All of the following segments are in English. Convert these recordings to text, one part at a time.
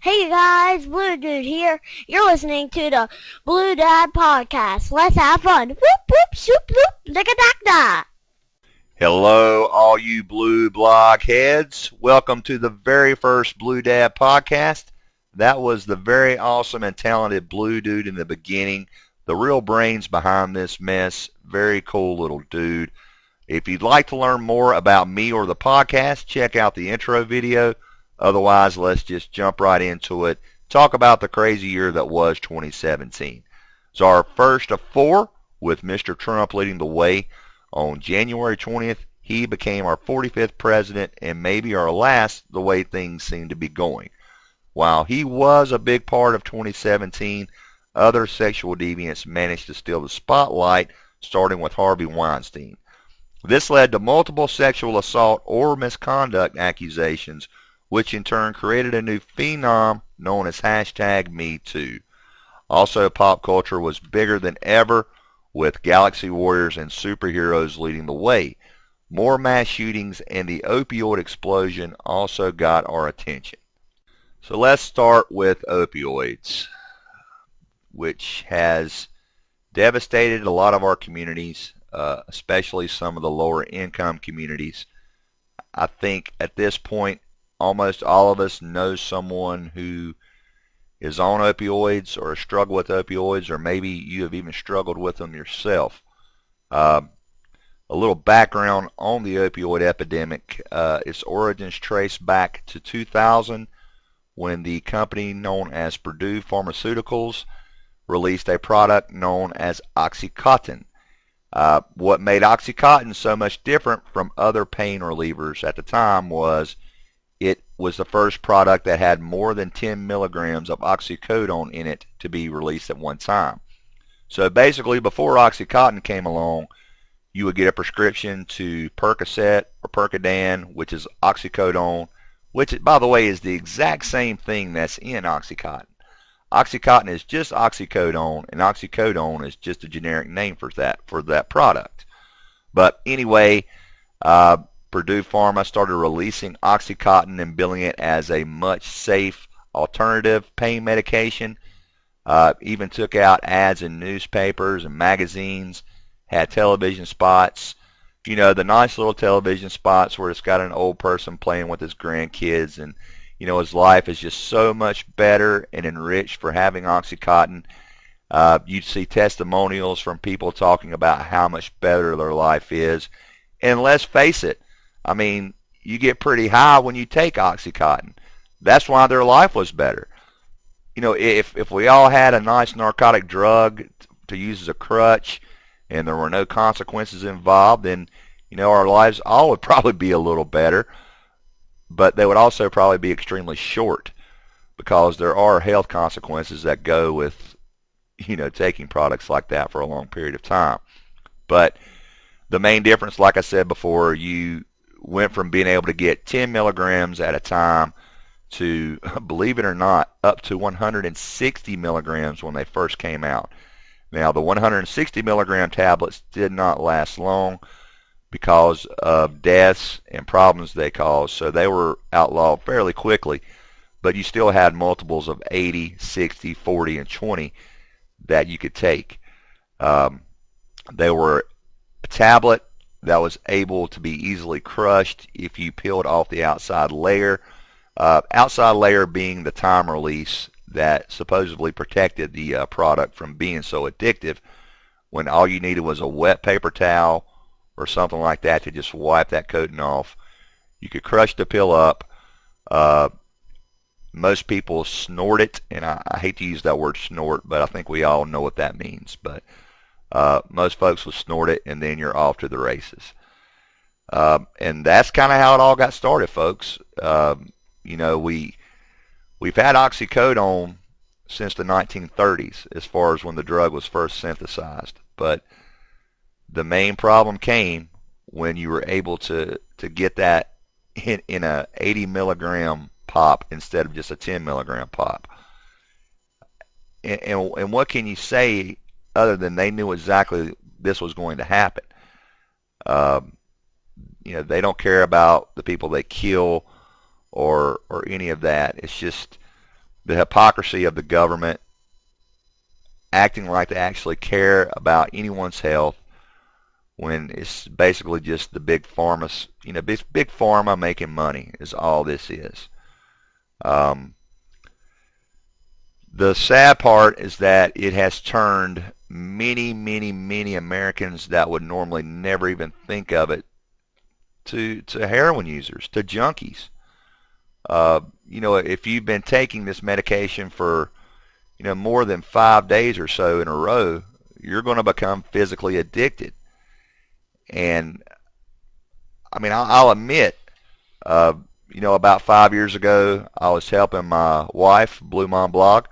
Hey guys, Blue Dude here. You're listening to the Blue Dad Podcast. Let's have fun. Whoop whoop shoop whoop licka dack da. Hello, all you Blue Blog heads. Welcome to the very first Blue Dad podcast. That was the very awesome and talented Blue Dude in the beginning. The real brains behind this mess. Very cool little dude. If you'd like to learn more about me or the podcast, check out the intro video. Otherwise, let's just jump right into it. Talk about the crazy year that was 2017. It's our first of four, with Mr. Trump leading the way. On January 20th, he became our 45th president and maybe our last, the way things seem to be going. While he was a big part of 2017, other sexual deviants managed to steal the spotlight, starting with Harvey Weinstein. This led to multiple sexual assault or misconduct accusations, which in turn created a new phenom known as #MeToo. Also, pop culture was bigger than ever, with galaxy warriors and superheroes leading the way. More mass shootings and the opioid explosion also got our attention. So let's start with opioids, which has devastated a lot of our communities, especially some of the lower income communities. I think at this point, almost all of us know someone who is on opioids or struggle with opioids, or maybe you have even struggled with them yourself. A little background on the opioid epidemic. Its origins trace back to 2000, when the company known as Purdue Pharmaceuticals released a product known as OxyContin. What made OxyContin so much different from other pain relievers at the time was it was the first product that had more than 10 milligrams of oxycodone in it to be released at one time. So basically, before OxyContin came along, you would get a prescription to Percocet or Percodan, which is oxycodone, which, by the way, is the exact same thing that's in OxyContin. OxyContin is just oxycodone, and oxycodone is just a generic name for that product. But anyway, Purdue Pharma started releasing OxyContin and billing it as a much safe alternative pain medication. Even took out ads in newspapers and magazines, had television spots. You know, the nice little television spots where it's got an old person playing with his grandkids, and you know, his life is just so much better and enriched for having OxyContin. You'd see testimonials from people talking about how much better their life is. And let's face it, I mean, you get pretty high when you take OxyContin. That's why their life was better. You know, if we all had a nice narcotic drug to use as a crutch and there were no consequences involved, then, you know, our lives all would probably be a little better. But they would also probably be extremely short, because there are health consequences that go with, you know, taking products like that for a long period of time. But the main difference, like I said before, you went from being able to get 10 milligrams at a time to, believe it or not, up to 160 milligrams when they first came out. Now, the 160 milligram tablets did not last long because of deaths and problems they caused, so they were outlawed fairly quickly. But you still had multiples of 80, 60, 40, and 20 that you could take. They were a tablet that was able to be easily crushed if you peeled off the outside layer. Outside layer being the time release that supposedly protected the product from being so addictive, when all you needed was a wet paper towel or something like that to just wipe that coating off. You could crush the pill up. Most people snort it, and I hate to use that word snort, but I think we all know what that means. But most folks will snort it, and then you're off to the races. And that's kind of how it all got started, folks. You know, we've had oxycodone since the 1930s, as far as when the drug was first synthesized. But the main problem came when you were able to get that in a 80 milligram pop instead of just a 10 milligram pop. And what can you say other than they knew exactly this was going to happen? You know, they don't care about the people they kill or any of that. It's just the hypocrisy of the government acting like they actually care about anyone's health when it's basically just the big pharma, big pharma making money is all this is. Um, the sad part is that it has turned many, many, many Americans that would normally never even think of it to heroin users, to junkies. If you've been taking this medication for, more than 5 days or so in a row, you're going to become physically addicted. And I mean, I'll admit, about 5 years ago, I was helping my wife, Blue Mom Blog,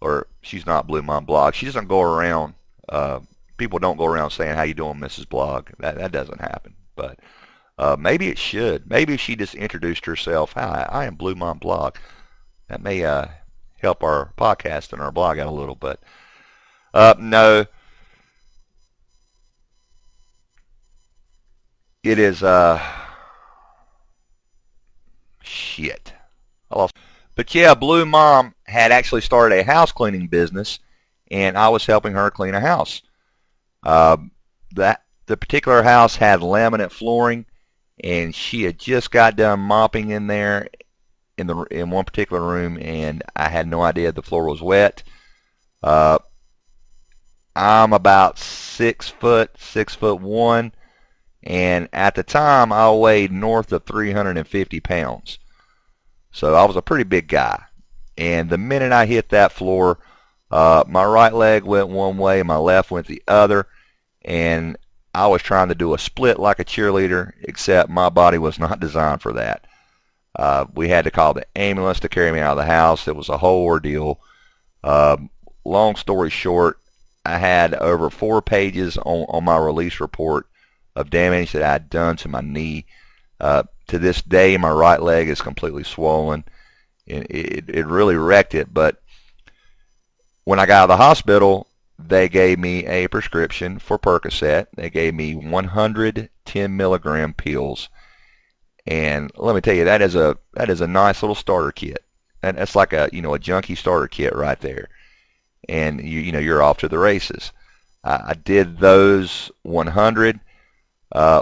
or she's not Blue Mom Blog. She doesn't go around. People don't go around saying, "How you doing, Mrs. Blog?" That doesn't happen. But maybe it should. Maybe if she just introduced herself, "Hi, I am Blue Mom Blog." That may help our podcast and our blog out a little. But no, it is shit. I lost. But yeah, Blue Mom had actually started a house cleaning business, and I was helping her clean a house. That the particular house had laminate flooring, and she had just got done mopping in there in one particular room, and I had no idea the floor was wet. I'm about 6 foot, 6'1", and at the time I weighed north of 350 pounds. So I was a pretty big guy. And the minute I hit that floor, my right leg went one way, my left went the other, and I was trying to do a split like a cheerleader, except my body was not designed for that. We had to call the ambulance to carry me out of the house. It was a whole ordeal. Long story short, I had over 4 pages on my release report of damage that I had done to my knee. To this day, my right leg is completely swollen. It really wrecked it. But when I got out of the hospital, they gave me a prescription for Percocet. They gave me 110 milligram pills. And let me tell you, that is a nice little starter kit. And that's like a junkie starter kit right there. And you're off to the races. I did those 100.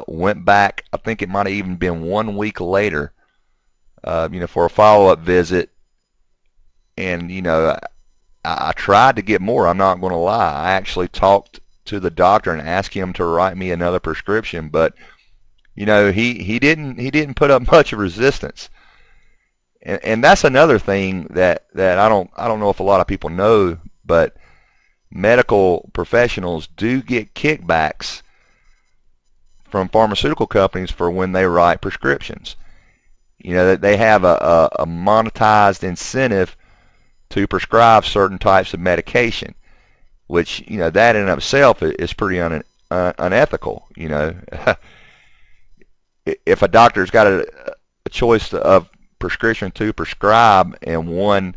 Went back, I think it might have even been 1 week later, for a follow-up visit. And, I tried to get more, I'm not going to lie. I actually talked to the doctor and asked him to write me another prescription, but, he didn't put up much of resistance. And that's another thing that I don't know if a lot of people know, but medical professionals do get kickbacks from pharmaceutical companies for when they write prescriptions. They have a monetized incentive to prescribe certain types of medication, which, that in itself is pretty unethical. If a doctor's got a choice of prescription to prescribe and one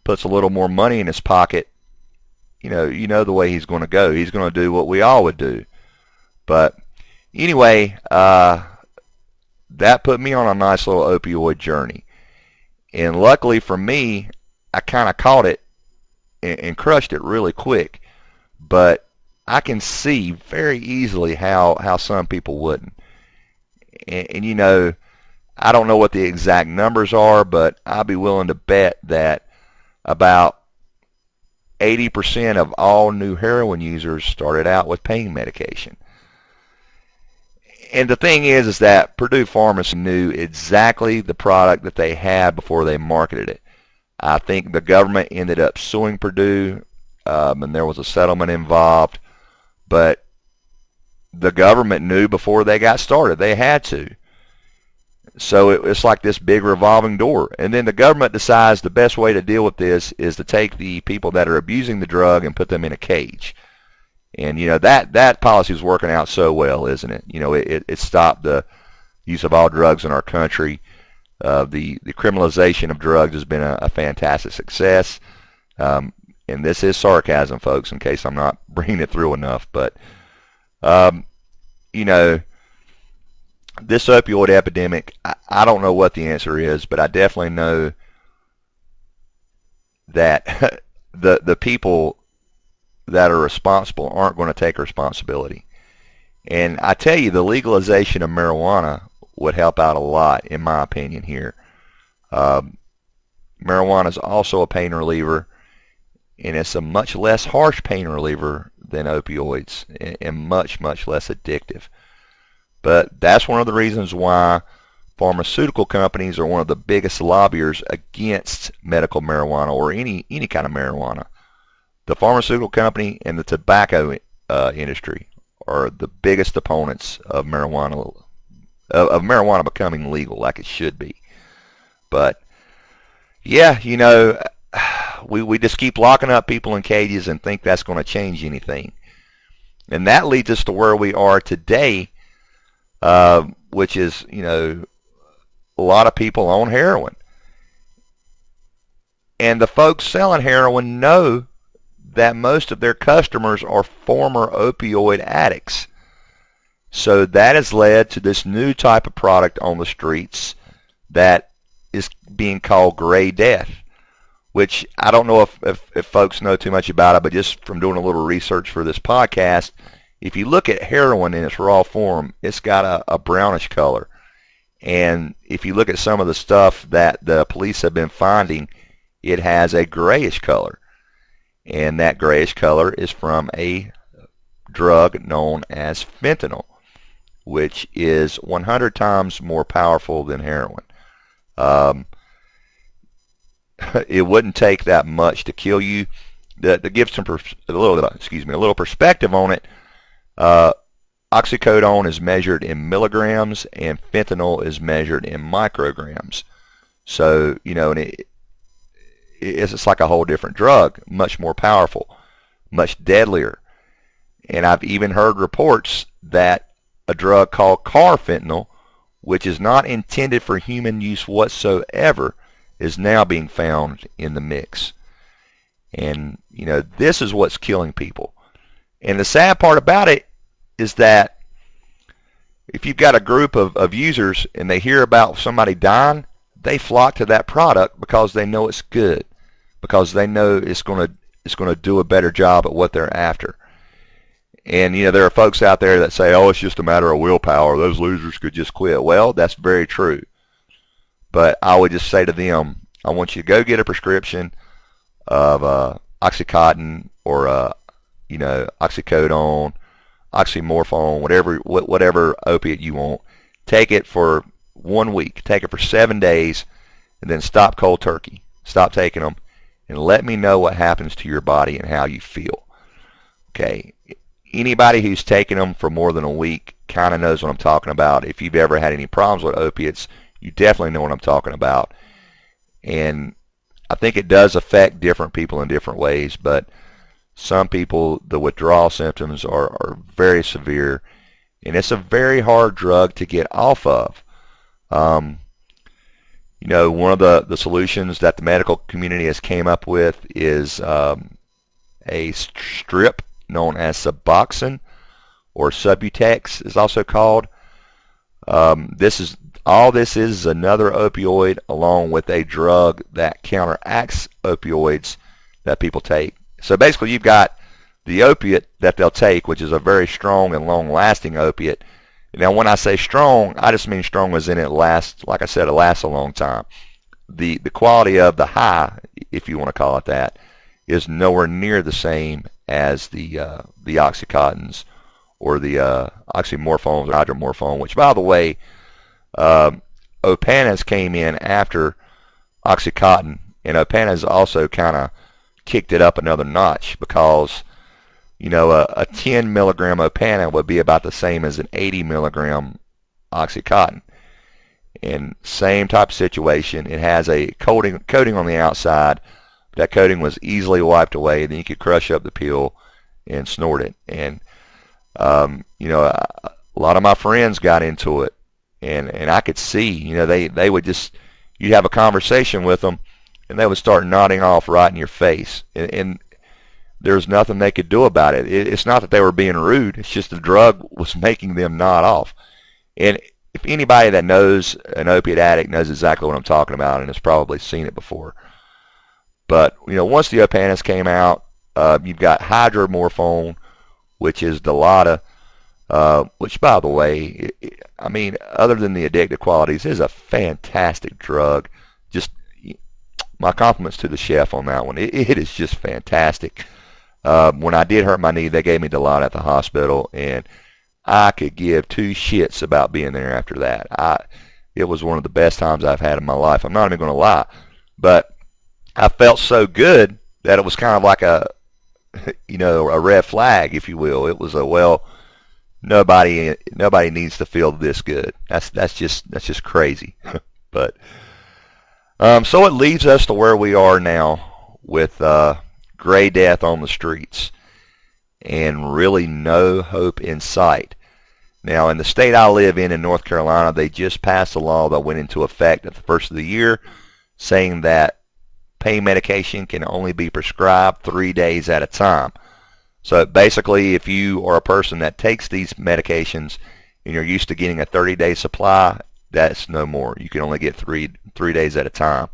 puts a little more money in his pocket, you know the way he's going to go. He's going to do what we all would do. But anyway, that put me on a nice little opioid journey. And luckily for me, I kind of caught it and crushed it really quick. But I can see very easily how some people wouldn't. And I don't know what the exact numbers are, but I'd be willing to bet that about 80% of all new heroin users started out with pain medication. And the thing is that Purdue Pharmacy knew exactly the product that they had before they marketed it. I think the government ended up suing Purdue, and there was a settlement involved. But the government knew before they got started. They had to. So it's like this big revolving door. And then the government decides the best way to deal with this is to take the people that are abusing the drug and put them in a cage. And, that policy is working out so well, isn't it? It stopped the use of all drugs in our country. The criminalization of drugs has been a fantastic success. And this is sarcasm, folks, in case I'm not bringing it through enough. But, this opioid epidemic, I don't know what the answer is, but I definitely know that the people that are responsible aren't going to take responsibility. And I tell you, the legalization of marijuana would help out a lot, in my opinion here. Marijuana is also a pain reliever, and it's a much less harsh pain reliever than opioids, and much, much less addictive. But that's one of the reasons why pharmaceutical companies are one of the biggest lobbyers against medical marijuana or any kind of marijuana. The pharmaceutical company and the tobacco industry are the biggest opponents of marijuana becoming legal like it should be. But yeah, we just keep locking up people in cages and think that's going to change anything. And that leads us to where we are today, which is, a lot of people on heroin. And the folks selling heroin know that most of their customers are former opioid addicts. So that has led to this new type of product on the streets that is being called gray death, which I don't know if folks know too much about it, but just from doing a little research for this podcast, if you look at heroin in its raw form, it's got a brownish color. And if you look at some of the stuff that the police have been finding, it has a grayish color. And that grayish color is from a drug known as fentanyl, which is 100 times more powerful than heroin. It wouldn't take that much to kill you. To give a little perspective on it, oxycodone is measured in milligrams and fentanyl is measured in micrograms. So, it's like a whole different drug, much more powerful, much deadlier. And I've even heard reports that a drug called carfentanil, which is not intended for human use whatsoever, is now being found in the mix. And, this is what's killing people. And the sad part about it is that if you've got a group of users and they hear about somebody dying, they flock to that product because they know it's good, because they know it's going to do a better job at what they're after. And, there are folks out there that say, oh, it's just a matter of willpower. Those losers could just quit. Well, that's very true. But I would just say to them, I want you to go get a prescription of Oxycontin or, oxycodone, oxymorphone, whatever opiate you want. Take it for 1 week. Take it for 7 days, and then stop cold turkey. Stop taking them, and let me know what happens to your body and how you feel. Okay. Anybody who's taken them for more than a week kind of knows what I'm talking about. If you've ever had any problems with opiates, you definitely know what I'm talking about. And I think it does affect different people in different ways, but some people, the withdrawal symptoms are very severe, and it's a very hard drug to get off of. One of the solutions that the medical community has came up with is a strip known as Suboxone, or Subutex is also called. This is another opioid along with a drug that counteracts opioids that people take. So basically you've got the opiate that they'll take, which is a very strong and long-lasting opiate. Now when I say strong, I just mean strong as in it lasts, like I said, it lasts a long time. The quality of the high, if you want to call it that, is nowhere near the same as the Oxycontins or the oxymorphones or hydromorphone, which, by the way, Opanas came in after Oxycontin, and Opanas also kind of kicked it up another notch because, a 10 milligram Opana would be about the same as an 80 milligram Oxycontin. And same type of situation. It has a coating on the outside. That coating was easily wiped away. Then you could crush up the pill and snort it. And a lot of my friends got into it, and I could see, they would just, you'd have a conversation with them, and they would start nodding off right in your face, and there's nothing they could do about it. It's not that they were being rude. It's just the drug was making them nod off. And if anybody that knows an opiate addict knows exactly what I'm talking about and has probably seen it before. But once the Opanics came out, you've got hydromorphone, which is Dilaudid, which, by the way, I mean, other than the addictive qualities, is a fantastic drug. Just my compliments to the chef on that one. It is just fantastic. When I did hurt my knee, they gave me Dilaudid at the hospital, and I could give two shits about being there after that. It was one of the best times I've had in my life. I'm not even going to lie. But I felt so good that it was kind of like a red flag, if you will. It was nobody needs to feel this good. That's just crazy. But so it leads us to where we are now with gray death on the streets and really no hope in sight. Now, in the state I live in North Carolina, they just passed a law that went into effect at the first of the year, saying that pain medication can only be prescribed 3 days at a time. So basically, if you are a person that takes these medications and you're used to getting a 30-day supply, that's no more. You can only get three days at a time.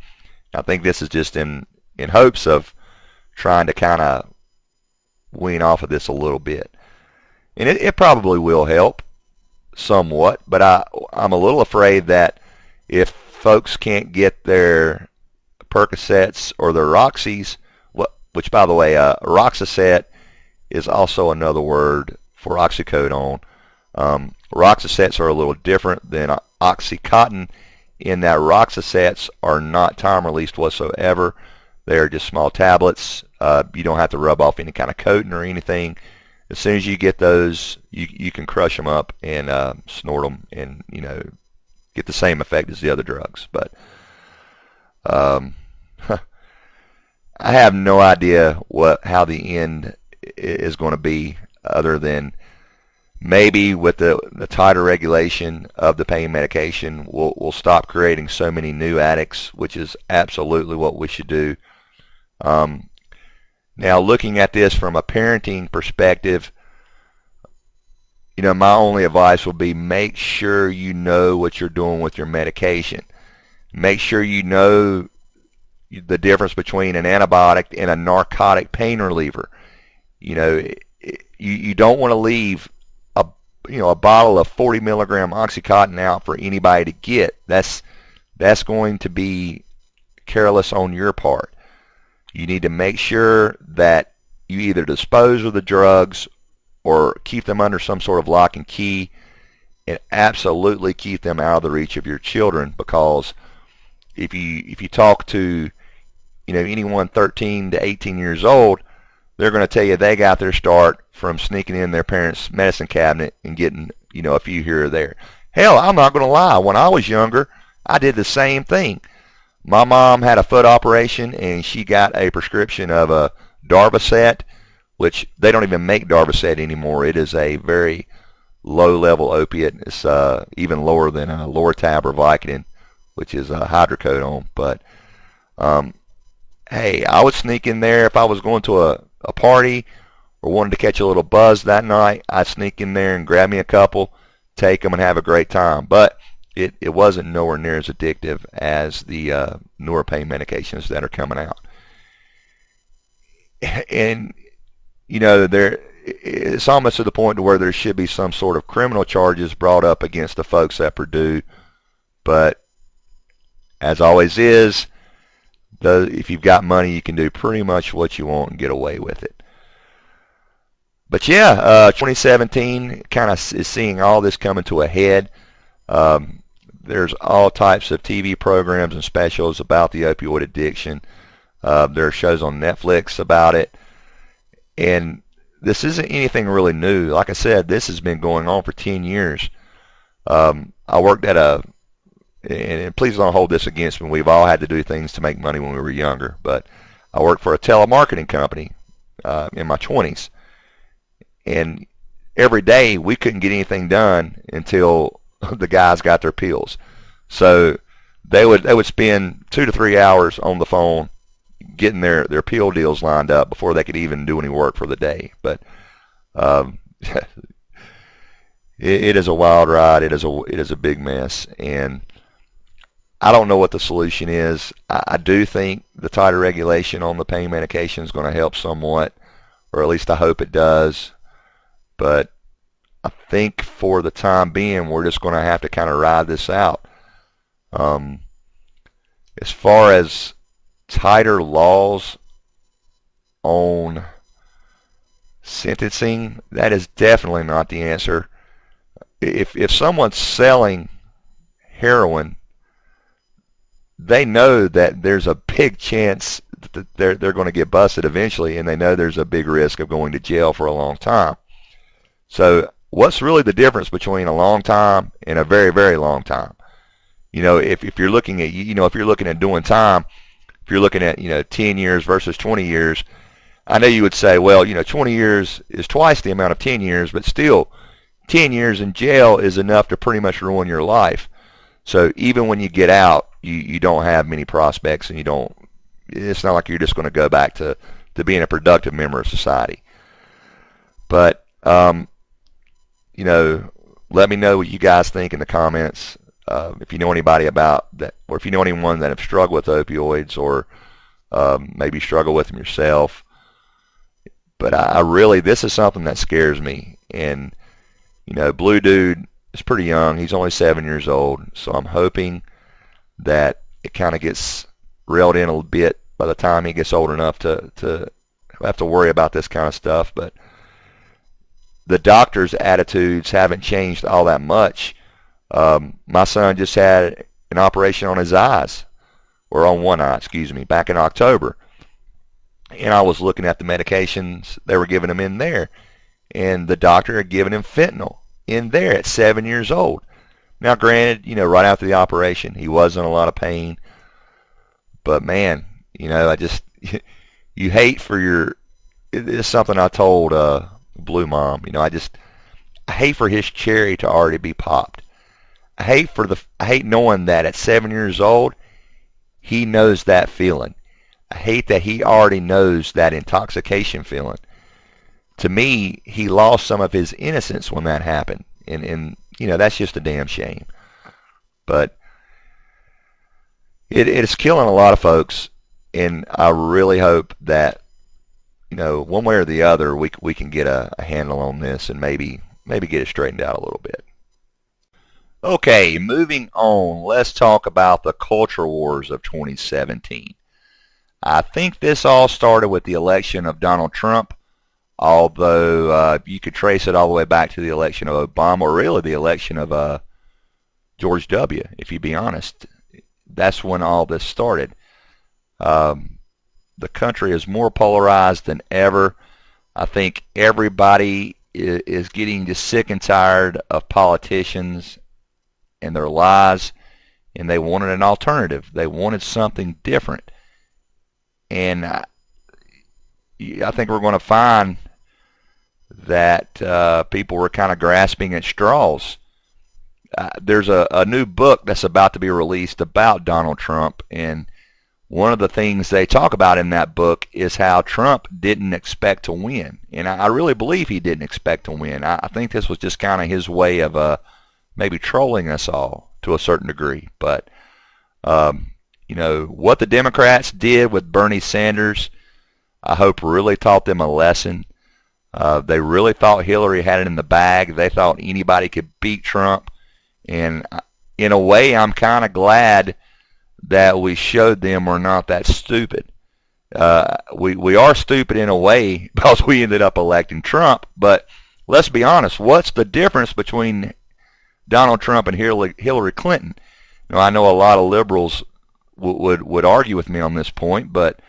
I think this is just in hopes of trying to kind of wean off of this a little bit. And it probably will help somewhat, but I'm a little afraid that if folks can't get their Percocets or their Roxys, which, by the way, Roxaset is also another word for oxycodone. Roxasets are a little different than Oxycontin in that Roxasets are not time-released whatsoever. They're just small tablets. You don't have to rub off any kind of coating or anything. As soon as you get those, you can crush them up and snort them and, get the same effect as the other drugs. But I have no idea how the end is going to be, other than maybe with the tighter regulation of the pain medication, we'll stop creating so many new addicts, which is absolutely what we should do. Now, looking at this from a parenting perspective, my only advice would be make sure you know what you're doing with your medication. Make sure you know the difference between an antibiotic and a narcotic pain reliever. You don't want to leave a bottle of 40 milligram Oxycontin out for anybody to get. That's going to be careless on your part. You need to make sure that you either dispose of the drugs or keep them under some sort of lock and key, and absolutely keep them out of the reach of your children, because if you talk to anyone 13 to 18 years old, they're going to tell you they got their start from sneaking in their parents' medicine cabinet and getting a few here or there. Hell, I'm not going to lie. When I was younger, I did the same thing. My mom had a foot operation, and she got a prescription of a Darvocet, which they don't even make Darvocet anymore. It is a very low-level opiate. It's even lower than a Lortab or Vicodin, which is a hydrocodone. But hey, I would sneak in there if I was going to a party or wanted to catch a little buzz that night. I'd sneak in there and grab me a couple, take them, and have a great time. But it wasn't nowhere near as addictive as the newer pain medications that are coming out. And it's almost to the point to where there should be some sort of criminal charges brought up against the folks at Purdue. But as always is, if you've got money, you can do pretty much what you want and get away with it. But yeah, 2017 kind of is seeing all this coming to a head. There's all types of TV programs and specials about the opioid addiction. There are shows on Netflix about it. And this isn't anything really new. Like I said, this has been going on for 10 years. I worked at and please don't hold this against me, we've all had to do things to make money when we were younger, but I worked for a telemarketing company in my 20s. And every day we couldn't get anything done until the guys got their pills. So they would spend 2 to 3 hours on the phone getting their pill deals lined up before they could even do any work for the day. But it is a wild ride. It is a big mess. And I don't know what the solution is. I do think the tighter regulation on the pain medication is going to help somewhat, or at least I hope it does. But I think for the time being, we're just going to have to kind of ride this out. As far as tighter laws on sentencing, that is definitely not the answer. If someone's selling heroin, they know that there's a big chance that they're going to get busted eventually, and they know there's a big risk of going to jail for a long time. So what's really the difference between a long time and a very, very long time? You know, if you're looking at, if you're looking at doing time, if you're looking at, 10 years versus 20 years, I know you would say, well, 20 years is twice the amount of 10 years, but still, 10 years in jail is enough to pretty much ruin your life. So even when you get out, you don't have many prospects, and it's not like you're just going to go back to being a productive member of society. But, let me know what you guys think in the comments. If you know anybody about that, or if you know anyone that have struggled with opioids, or maybe struggle with them yourself. But I really, this is something that scares me. And, Blue Dude is pretty young. He's only 7 years old. So I'm hoping that it kind of gets reeled in a bit by the time he gets old enough to have to worry about this kind of stuff. But the doctor's attitudes haven't changed all that much. My son just had an operation on his eyes, or on one eye, excuse me, back in October. And I was looking at the medications they were giving him in there, and the doctor had given him fentanyl in there at 7 years old. Now, granted, right after the operation, he was in a lot of pain. But man, I just, you hate for your, it's something I told Blue Mom, I hate for his cherry to already be popped. I hate knowing that at 7 years old, he knows that feeling. I hate that he already knows that intoxication feeling. To me, he lost some of his innocence when that happened. And that's just a damn shame. But it is killing a lot of folks, and I really hope that, one way or the other, we can get a handle on this, and maybe get it straightened out a little bit. Okay, moving on, let's talk about the culture wars of 2017. I think this all started with the election of Donald Trump, although you could trace it all the way back to the election of Obama, or really the election of George W., if you be honest. That's when all this started. The country is more polarized than ever. I think everybody is getting just sick and tired of politicians and their lies, and they wanted an alternative. They wanted something different. And I think we're going to find that people were kind of grasping at straws. There's a new book that's about to be released about Donald Trump, and one of the things they talk about in that book is how Trump didn't expect to win. And I really believe he didn't expect to win. I think this was just kind of his way of maybe trolling us all to a certain degree. But, what the Democrats did with Bernie Sanders, I hope really taught them a lesson. They really thought Hillary had it in the bag. They thought anybody could beat Trump. And in a way, I'm kind of glad that we showed them we're not that stupid. We are stupid in a way because we ended up electing Trump. But let's be honest, what's the difference between Donald Trump and Hillary Clinton? I know a lot of liberals would argue with me on this point, but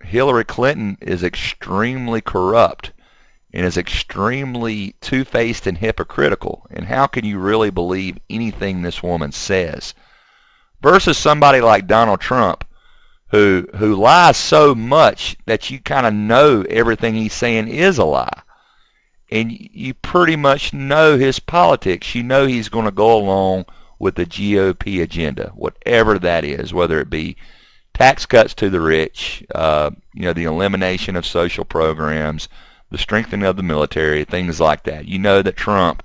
Hillary Clinton is extremely corrupt and is extremely two-faced and hypocritical. And how can you really believe anything this woman says? Versus somebody like Donald Trump, who lies so much that you kind of know everything he's saying is a lie. And you pretty much know his politics. You know he's going to go along with the GOP agenda, whatever that is, whether it be tax cuts to the rich, the elimination of social programs, the strengthening of the military, things like that. You know that Trump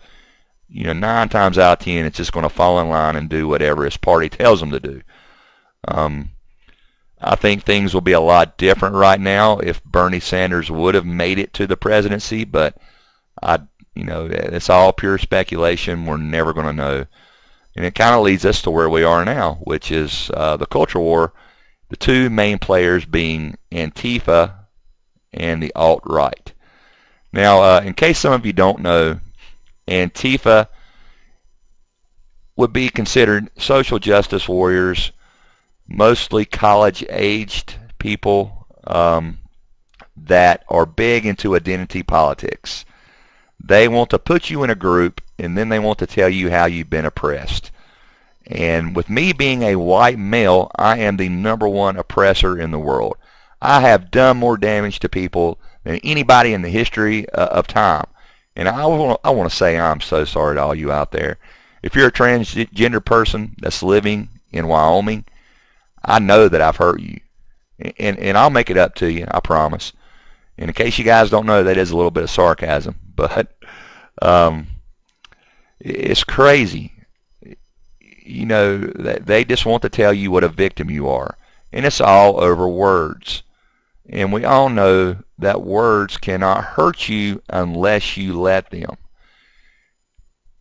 9 times out of 10, it's just going to fall in line and do whatever his party tells them to do. I think things will be a lot different right now if Bernie Sanders would have made it to the presidency, but it's all pure speculation. We're never going to know. And it kind of leads us to where we are now, which is the culture war, the two main players being Antifa and the alt-right. Now, in case some of you don't know, Antifa would be considered social justice warriors, mostly college-aged people that are big into identity politics. They want to put you in a group, and then they want to tell you how you've been oppressed. And with me being a white male, I am the #1 oppressor in the world. I have done more damage to people than anybody in the history of time. And I want to say I'm so sorry to all you out there. If you're a transgender person that's living in Wyoming, I know that I've hurt you. And I'll make it up to you, I promise. And in case you guys don't know, that is a little bit of sarcasm. But it's crazy. That they just want to tell you what a victim you are. And it's all over words. And we all know that words cannot hurt you unless you let them.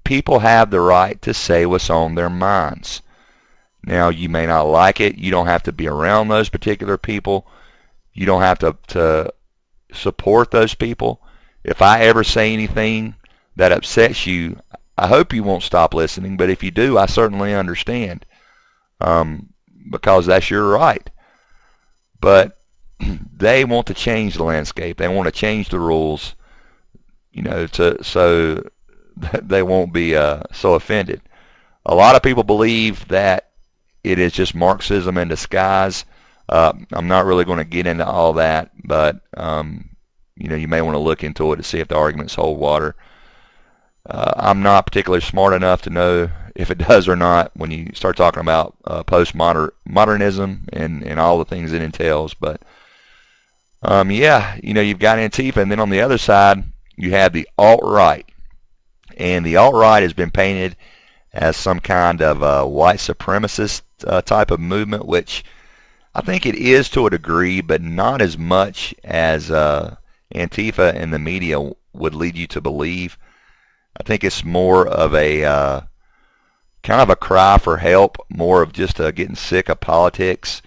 People have the right to say what's on their minds. Now, you may not like it. You don't have to be around those particular people. You don't have to support those people. If I ever say anything that upsets you, I hope you won't stop listening. But if you do, I certainly understand, because that's your right. But they want to change the landscape. They want to change the rules, so they won't be so offended. A lot of people believe that it is just Marxism in disguise. I'm not really going to get into all that, but you may want to look into it to see if the arguments hold water. I'm not particularly smart enough to know if it does or not when you start talking about postmodernism and all the things it entails. But you've got Antifa, and then on the other side you have the alt-right, and the alt-right has been painted as some kind of white supremacist type of movement, which I think it is to a degree, but not as much as Antifa and the media would lead you to believe. I think it's more of a kind of a cry for help, more of just getting sick of politics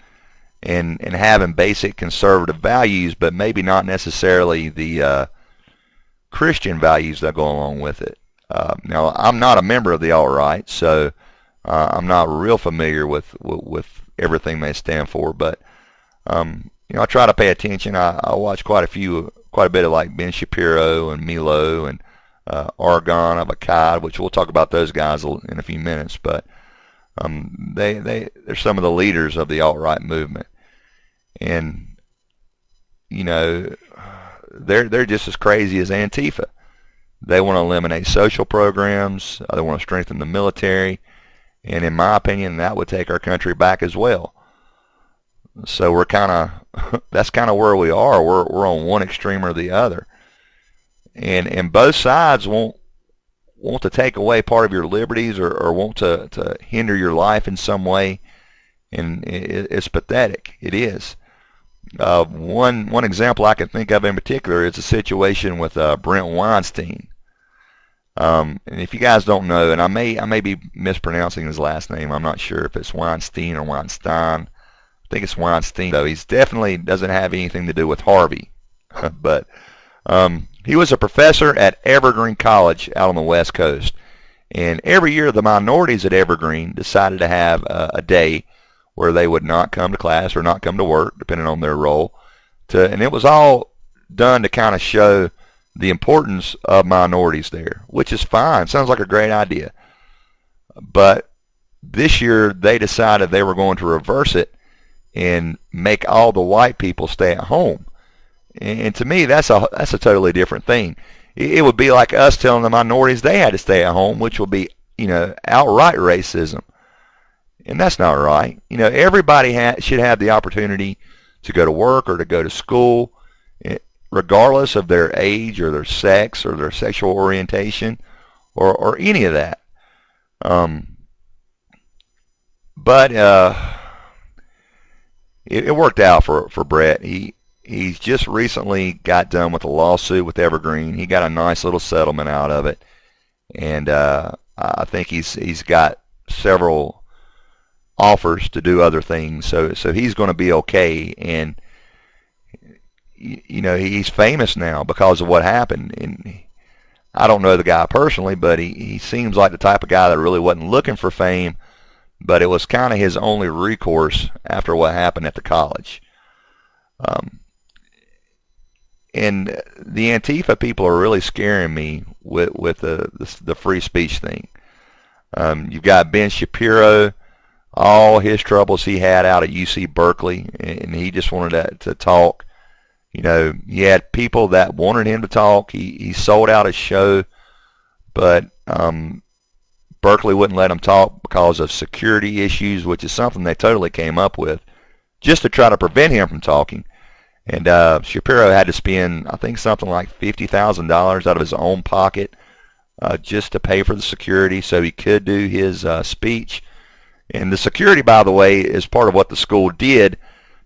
and having basic conservative values, but maybe not necessarily the Christian values that go along with it. Now, I'm not a member of the alt-right, so I'm not real familiar with everything they stand for, but I try to pay attention. I watch quite a bit of like Ben Shapiro and Milo and Argon of Akkad, which we'll talk about those guys in a few minutes, but they're some of the leaders of the alt-right movement, and they're just as crazy as Antifa. They want to eliminate social programs. They want to strengthen the military, and in my opinion, that would take our country back as well. So that's kind of where we are. We're on one extreme or the other. And both sides want to take away part of your liberties or want to hinder your life in some way, and it's pathetic. It is. One example I can think of in particular is a situation with Brent Weinstein. And if you guys don't know, and I may be mispronouncing his last name. I'm not sure if it's Weinstein or Weinstein. I think it's Weinstein, though. He's definitely doesn't have anything to do with Harvey. But he was a professor at Evergreen College out on the West Coast. And every year the minorities at Evergreen decided to have a day where they would not come to class or not come to work, depending on their role. And it was all done to kind of show the importance of minorities there, which is fine. Sounds like a great idea. But this year they decided they were going to reverse it and make all the white people stay at home. And to me, that's a totally different thing. It would be like us telling the minorities they had to stay at home, which would be, outright racism. And that's not right. Everybody should have the opportunity to go to work or to go to school, regardless of their age or their sex or their sexual orientation or any of that. But it worked out for Brett. He's just recently got done with a lawsuit with Evergreen. He got a nice little settlement out of it, and I think he's got several offers to do other things. So he's going to be okay. And he's famous now because of what happened. And I don't know the guy personally, but he seems like the type of guy that really wasn't looking for fame, but it was kind of his only recourse after what happened at the college. And the Antifa people are really scaring me with the free speech thing. You've got Ben Shapiro, all his troubles he had out at UC Berkeley, and he just wanted to talk. He had people that wanted him to talk. He sold out his show, but Berkeley wouldn't let him talk because of security issues, which is something they totally came up with just to try to prevent him from talking. And Shapiro had to spend, I think, something like $50,000 out of his own pocket just to pay for the security so he could do his speech. And the security, by the way, is part of what the school did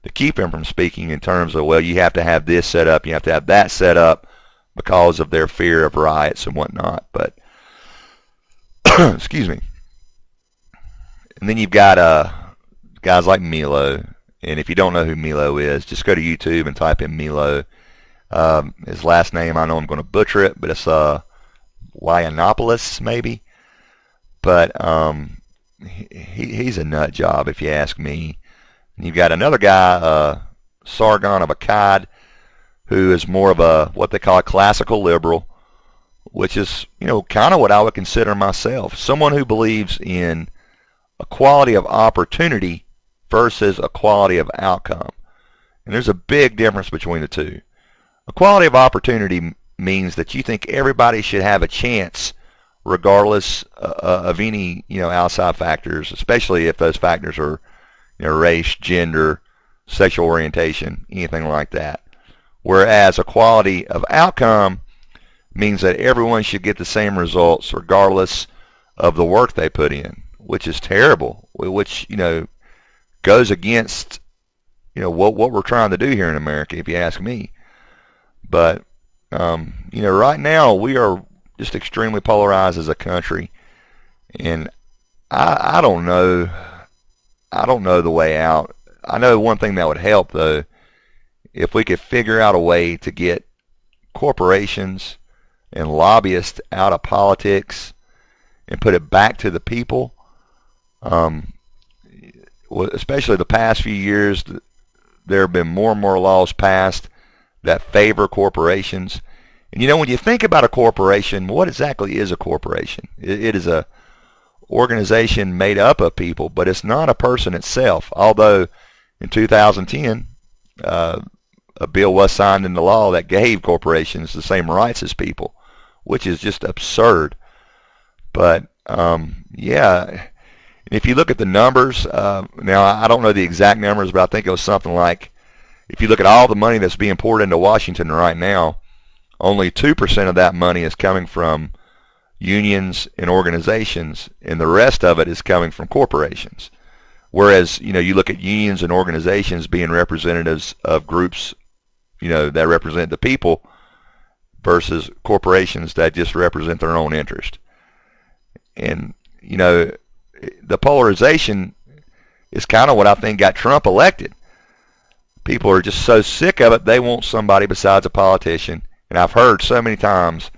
to keep him from speaking, in terms of, well, you have to have this set up, you have to have that set up, because of their fear of riots and whatnot. But excuse me. And then you've got guys like Milo. And if you don't know who Milo is, just go to YouTube and type in Milo. His last name, I know I'm going to butcher it, but it's Yiannopoulos, maybe. But he's a nut job, if you ask me. And you've got another guy, Sargon of Akkad, who is more of a what they call a classical liberal, which is, kind of what I would consider myself. Someone who believes in equality of opportunity versus equality of outcome. And there's a big difference between the two. Equality of opportunity means that you think everybody should have a chance regardless of any, outside factors, especially if those factors are, race, gender, sexual orientation, anything like that. Whereas equality of outcome means that everyone should get the same results regardless of the work they put in, which is terrible, which, goes against, what we're trying to do here in America, if you ask me. But, right now we are just extremely polarized as a country, and I don't know. I don't know the way out. I know one thing that would help, though, if we could figure out a way to get corporations and lobbyists out of politics and put it back to the people. Especially the past few years, there have been more and more laws passed that favor corporations. And when you think about a corporation, what exactly is a corporation? It is a organization made up of people, but it's not a person itself. Although in 2010, a bill was signed into law that gave corporations the same rights as people, which is just absurd. But yeah. If you look at the numbers, now I don't know the exact numbers, but I think it was something like, if you look at all the money that's being poured into Washington right now, only 2% of that money is coming from unions and organizations, and the rest of it is coming from corporations. Whereas, you look at unions and organizations being representatives of groups, that represent the people, versus corporations that just represent their own interest. And, the polarization is kind of what I think got Trump elected. People are just so sick of it, they want somebody besides a politician. And I've heard so many times,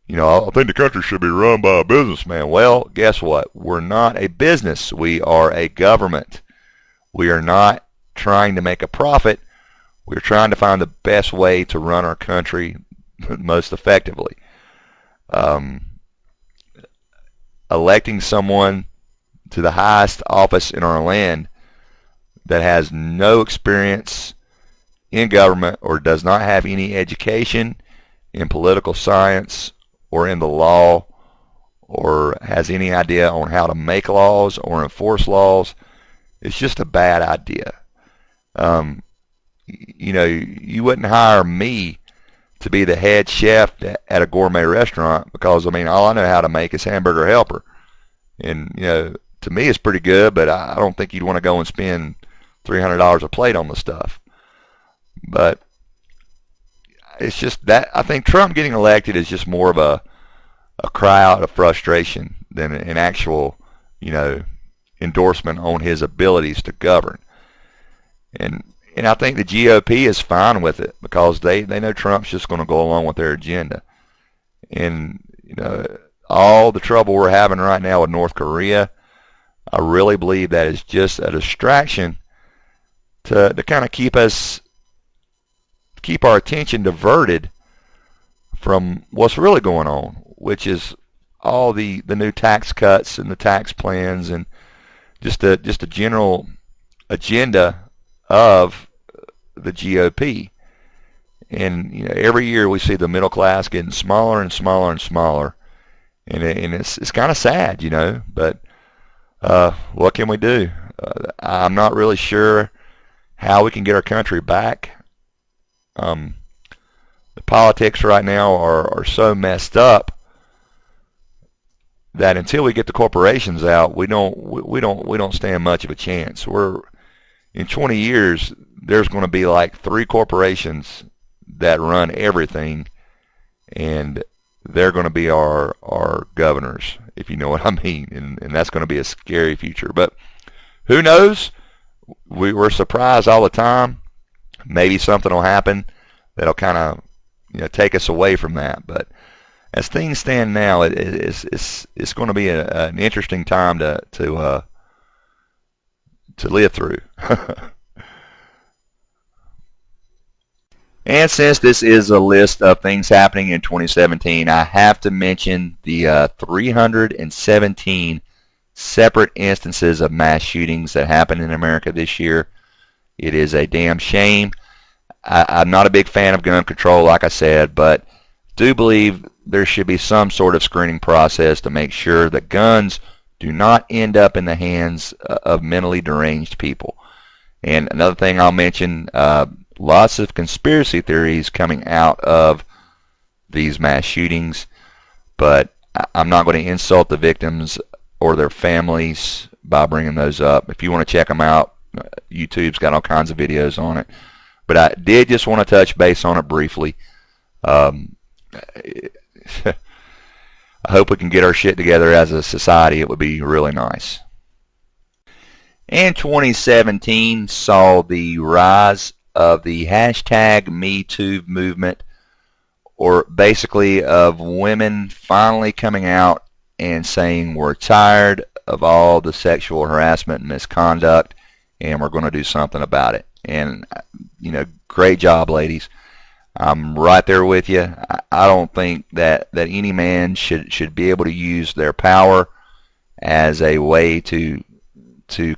I think the country should be run by a businessman. Well, guess what? We're not a business. We are a government. We are not trying to make a profit. We're trying to find the best way to run our country most effectively. Electing someone to the highest office in our land that has no experience in government or does not have any education in political science or in the law or has any idea on how to make laws or enforce laws, it's just a bad idea. You wouldn't hire me to be the head chef at a gourmet restaurant, because I mean all I know how to make is hamburger helper, and to me it's pretty good, but I don't think you'd want to go and spend $300 a plate on the stuff. But it's just that I think Trump getting elected is just more of a cry out of frustration than an actual endorsement on his abilities to govern. And I think the GOP is fine with it, because they know Trump's just going to go along with their agenda. And all the trouble we're having right now with North Korea, I really believe that is just a distraction to kind of keep our attention diverted from what's really going on, which is all the new tax cuts and the tax plans and just a general agenda of the GOP. And every year we see the middle class getting smaller and smaller and smaller, and it's kind of sad, But what can we do? I'm not really sure how we can get our country back. The politics right now are so messed up that until we get the corporations out, we don't stand much of a chance. In 20 years, there's going to be like 3 corporations that run everything, and they're going to be our governors, if you know what I mean. And that's going to be a scary future. But who knows? We're surprised all the time. Maybe something will happen that'll kind of take us away from that. But as things stand now, it's going to be an interesting time to live through. And since this is a list of things happening in 2017, I have to mention the 317 separate instances of mass shootings that happened in America this year. It is a damn shame. I'm not a big fan of gun control, like I said, but do believe there should be some sort of screening process to make sure that guns do not end up in the hands of mentally deranged people. And another thing I'll mention, lots of conspiracy theories coming out of these mass shootings, but I'm not going to insult the victims or their families by bringing those up. If you want to check them out, YouTube's got all kinds of videos on it. But I did just want to touch base on it briefly. I hope we can get our shit together as a society. It would be really nice. And 2017 saw the rise of the hashtag #MeToo movement, or basically of women finally coming out and saying we're tired of all the sexual harassment and misconduct, and we're going to do something about it. And great job, ladies. I'm right there with you. I don't think that any man should be able to use their power as a way to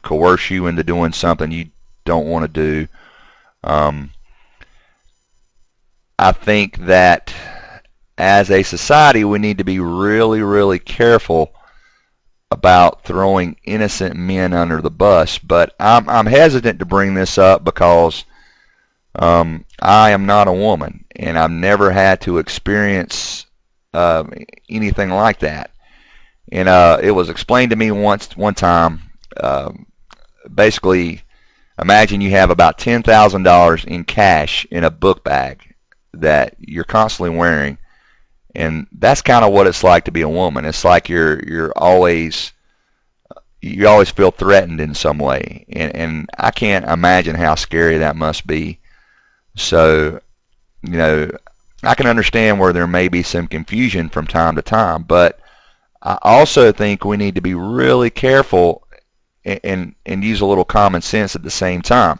coerce you into doing something you don't want to do. I think that as a society we need to be really, really careful about throwing innocent men under the bus. But I'm hesitant to bring this up because I am not a woman, and I've never had to experience anything like that. And it was explained to me one time. Basically, imagine you have about $10,000 in cash in a book bag that you're constantly wearing, and that's kind of what it's like to be a woman. It's like you always feel threatened in some way, and I can't imagine how scary that must be. So, I can understand where there may be some confusion from time to time, but I also think we need to be really careful and use a little common sense at the same time.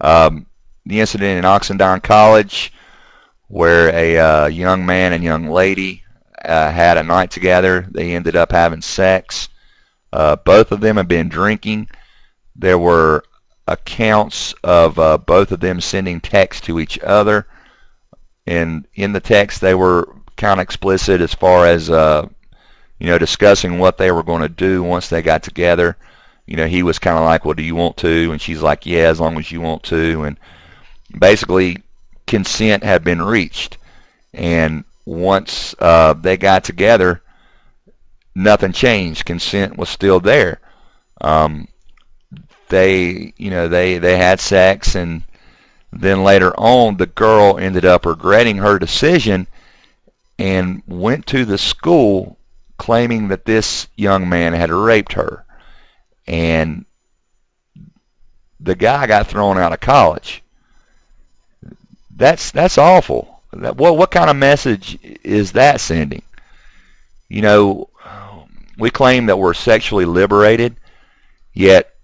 The incident in Oxendine College, where a young man and young lady had a night together. They ended up having sex. Both of them had been drinking. There were accounts of both of them sending texts to each other, and in the text they were kind of explicit as far as discussing what they were going to do once they got together. He was kind of like, well, do you want to? And she's like, yeah, as long as you want to. And basically consent had been reached. And once they got together, nothing changed. Consent was still there. Um, they had sex, and then later on, the girl ended up regretting her decision and went to the school claiming that this young man had raped her. And the guy got thrown out of college. That's awful. What kind of message is that sending? You know, we claim that we're sexually liberated, yet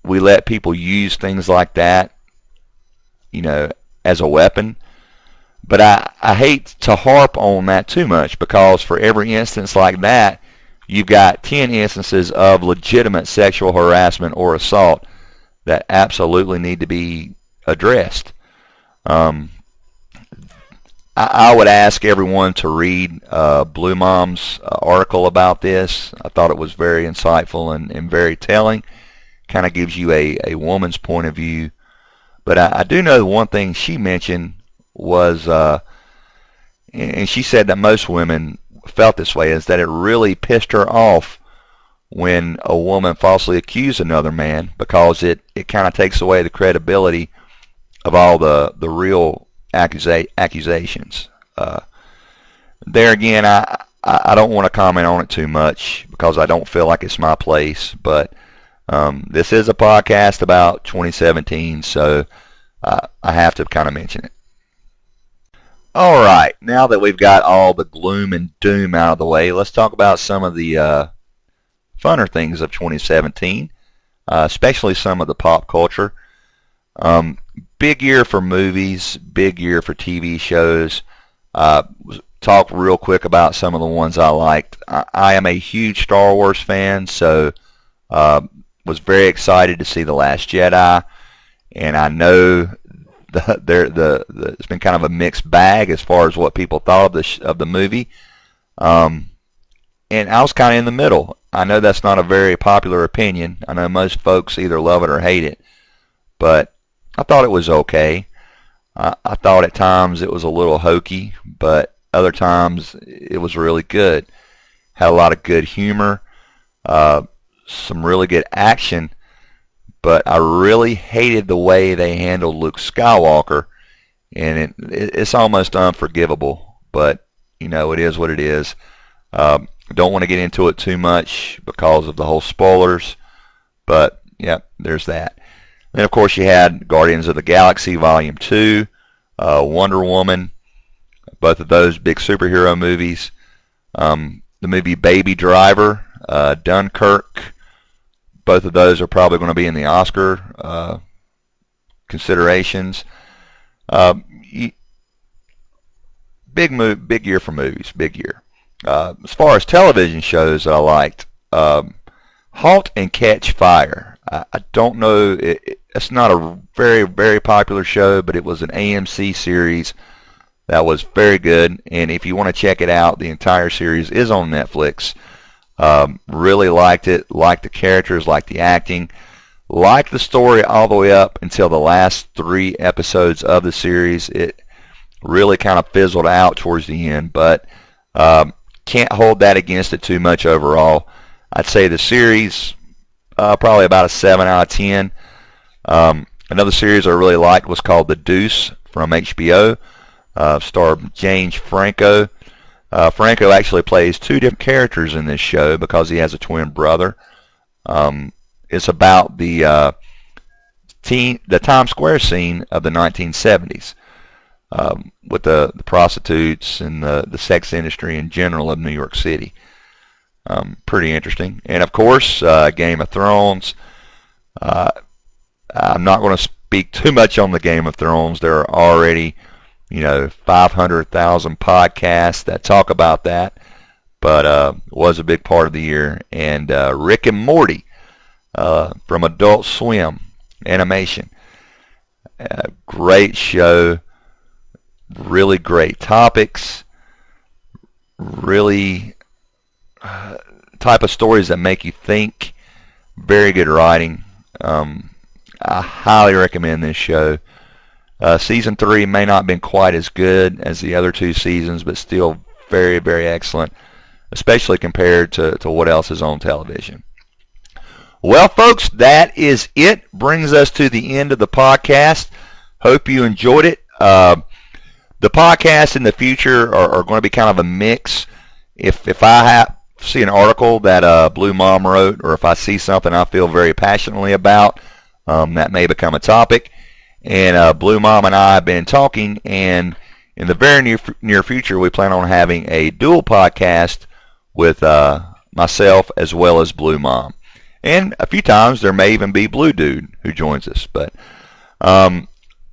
we let people use things like that, as a weapon. But I hate to harp on that too much, because for every instance like that, you've got 10 instances of legitimate sexual harassment or assault that absolutely need to be addressed. I would ask everyone to read Blue Mom's article about this. I thought it was very insightful and very telling. Kind of gives you a woman's point of view. But I do know the one thing she mentioned was, and she said that most women felt this way, is that it really pissed her off when a woman falsely accused another man, because it kind of takes away the credibility of all the real accusations. There again, I don't want to comment on it too much because I don't feel like it's my place, but this is a podcast about 2017, so I have to kind of mention it. All right, now that we've got all the gloom and doom out of the way, let's talk about some of the funner things of 2017, especially some of the pop culture. Big year for movies, big year for TV shows. Talk real quick about some of the ones I liked. I am a huge Star Wars fan, so was very excited to see The Last Jedi, and I know it's been kind of a mixed bag as far as what people thought of the movie. And I was kind of in the middle. I know that's not a very popular opinion. I know most folks either love it or hate it, but I thought it was okay. I thought at times it was a little hokey, but other times it was really good. Had a lot of good humor, some really good action, but I really hated the way they handled Luke Skywalker, and it's almost unforgivable, but it is what it is. Don't want to get into it too much because of the whole spoilers, but yeah, there's that. Then, of course, you had Guardians of the Galaxy Volume 2, Wonder Woman, both of those big superhero movies. The movie Baby Driver, Dunkirk, both of those are probably going to be in the Oscar considerations. Big year for movies, big year. As far as television shows I liked, Halt and Catch Fire. I don't know, it's not a very, very popular show, but it was an AMC series that was very good, and if you want to check it out, the entire series is on Netflix. Really liked it, liked the characters, liked the acting, liked the story all the way up until the last 3 episodes of the series. It really kind of fizzled out towards the end, but can't hold that against it too much overall. I'd say the series, probably about a 7 out of 10. Another series I really liked was called The Deuce from HBO, starred James Franco. Franco actually plays 2 different characters in this show because he has a twin brother. It's about the Times Square scene of the 1970s, with the prostitutes and the sex industry in general of New York City. Pretty interesting. And of course, Game of Thrones. I'm not going to speak too much on the Game of Thrones. There are already 500,000 podcasts that talk about that, but was a big part of the year. And Rick and Morty from Adult Swim animation. Great show, really great topics, really type of stories that make you think, very good writing. I highly recommend this show. Season 3 may not have been quite as good as the other 2 seasons, but still very, very excellent, especially compared to what else is on television. Well, folks, that is it. Brings us to the end of the podcast. Hope you enjoyed it. The podcasts in the future are going to be kind of a mix. If I see an article that Blue Mom wrote, or if I see something I feel very passionately about, that may become a topic. And Blue Mom and I have been talking, and in the very near future, we plan on having a dual podcast with myself as well as Blue Mom. And a few times there may even be Blue Dude who joins us. But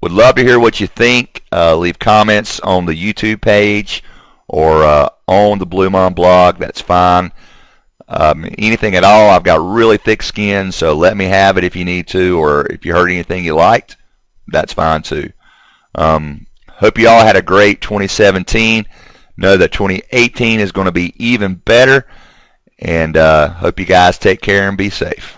would love to hear what you think. Leave comments on the YouTube page or on the Blue Mom blog. That's fine. Anything at all. I've got really thick skin, so let me have it if you need to, or if you heard anything you liked, that's fine too. Hope you all had a great 2017. Know that 2018 is going to be even better, and hope you guys take care and be safe.